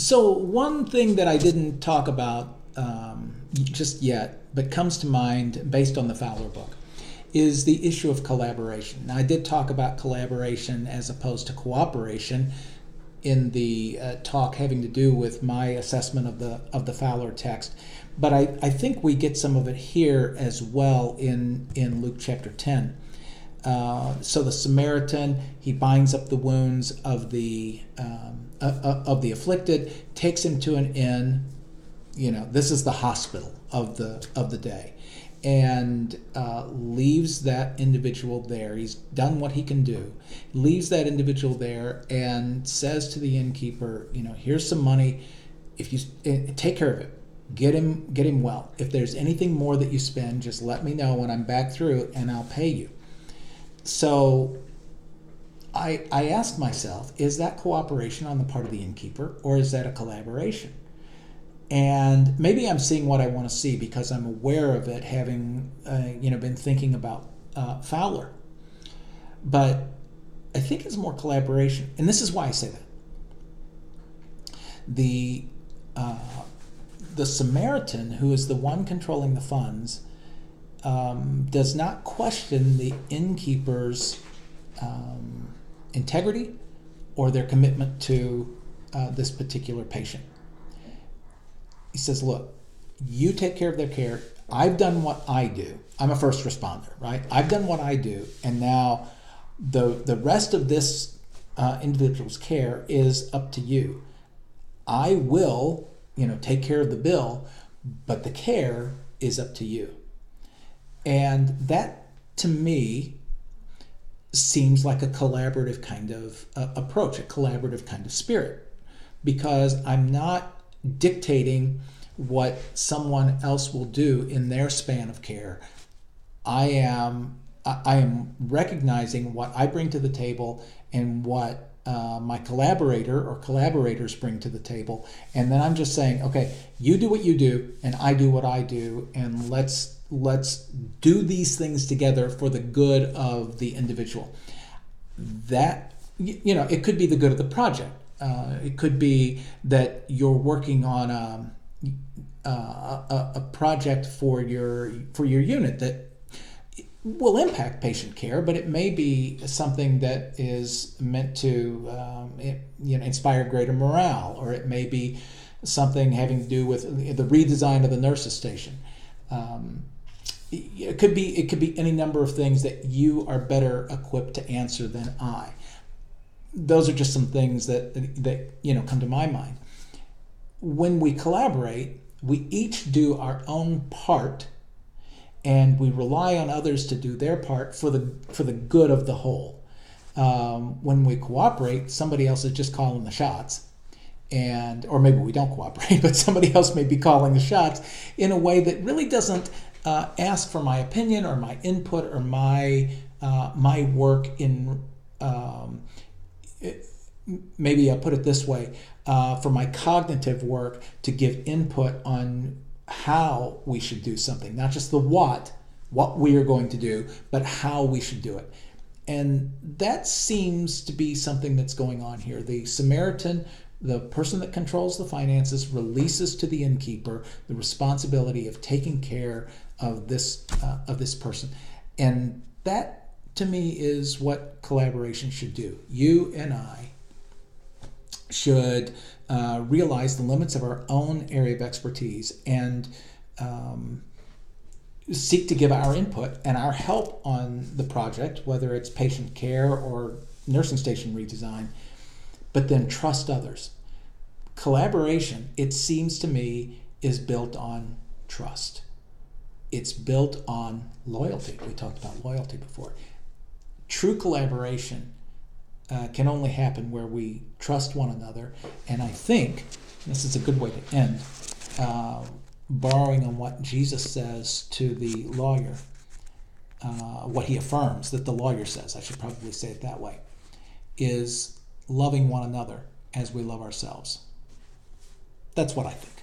So one thing that I didn't talk about just yet, but comes to mind based on the Fowler book, is the issue of collaboration. Now, I did talk about collaboration as opposed to cooperation in the talk having to do with my assessment of the Fowler text, but I think we get some of it here as well in Luke chapter 10. So the Samaritan, he binds up the wounds of the afflicted, takes him to an inn. This is the hospital of the day, and leaves that individual there. He's done what he can do. Leaves that individual there and says to the innkeeper, here's some money. If you take care of it, get him well. If there's anything more that you spend, just let me know when I'm back through, and I'll pay you. So I asked myself, is that cooperation on the part of the innkeeper, or is that a collaboration? And maybe I'm seeing what I want to see because I'm aware of it, having been thinking about Fowler. But I think it's more collaboration, and this is why I say that. The Samaritan, who is the one controlling the funds, does not question the innkeeper's integrity or their commitment to this particular patient. He says, look, you take care of their care. I've done what I do. I'm a first responder, right? I've done what I do, and now the rest of this individual's care is up to you. I will, take care of the bill, but the care is up to you. And that, to me, seems like a collaborative kind of approach, a collaborative kind of spirit, because I'm not dictating what someone else will do in their span of care. I am recognizing what I bring to the table and what my collaborator or collaborators bring to the table, and then I'm just saying, okay, you do what you do, and I do what I do, and let's do these things together for the good of the individual. That, it could be the good of the project. It could be that you're working on a project for your unit that will impact patient care, but it may be something that is meant to inspire greater morale, or it may be something having to do with the redesign of the nurses station. It could be any number of things that you are better equipped to answer than I. Those are just some things that come to my mind. When we collaborate, we each do our own part, and we rely on others to do their part for the good of the whole. When we cooperate, somebody else is just calling the shots, or maybe we don't cooperate, but somebody else may be calling the shots in a way that really doesn't ask for my opinion or my input or my work in. Maybe I'll put it this way, for my cognitive work to give input on how we should do something, not just the what we are going to do, but how we should do it. And that seems to be something that's going on here. The Samaritan, the person that controls the finances, releases to the innkeeper the responsibility of taking care of this person. And that, to me, is what collaboration should do. You and I should realize the limits of our own area of expertise and seek to give our input and our help on the project, whether it's patient care or nursing station redesign, but then trust others. Collaboration, it seems to me, is built on trust. It's built on loyalty. We talked about loyalty before. True collaboration can only happen where we trust one another. And I think this is a good way to end, borrowing on what Jesus says to the lawyer, what he affirms that the lawyer says, I should probably say it that way, is loving one another as we love ourselves. That's what I think.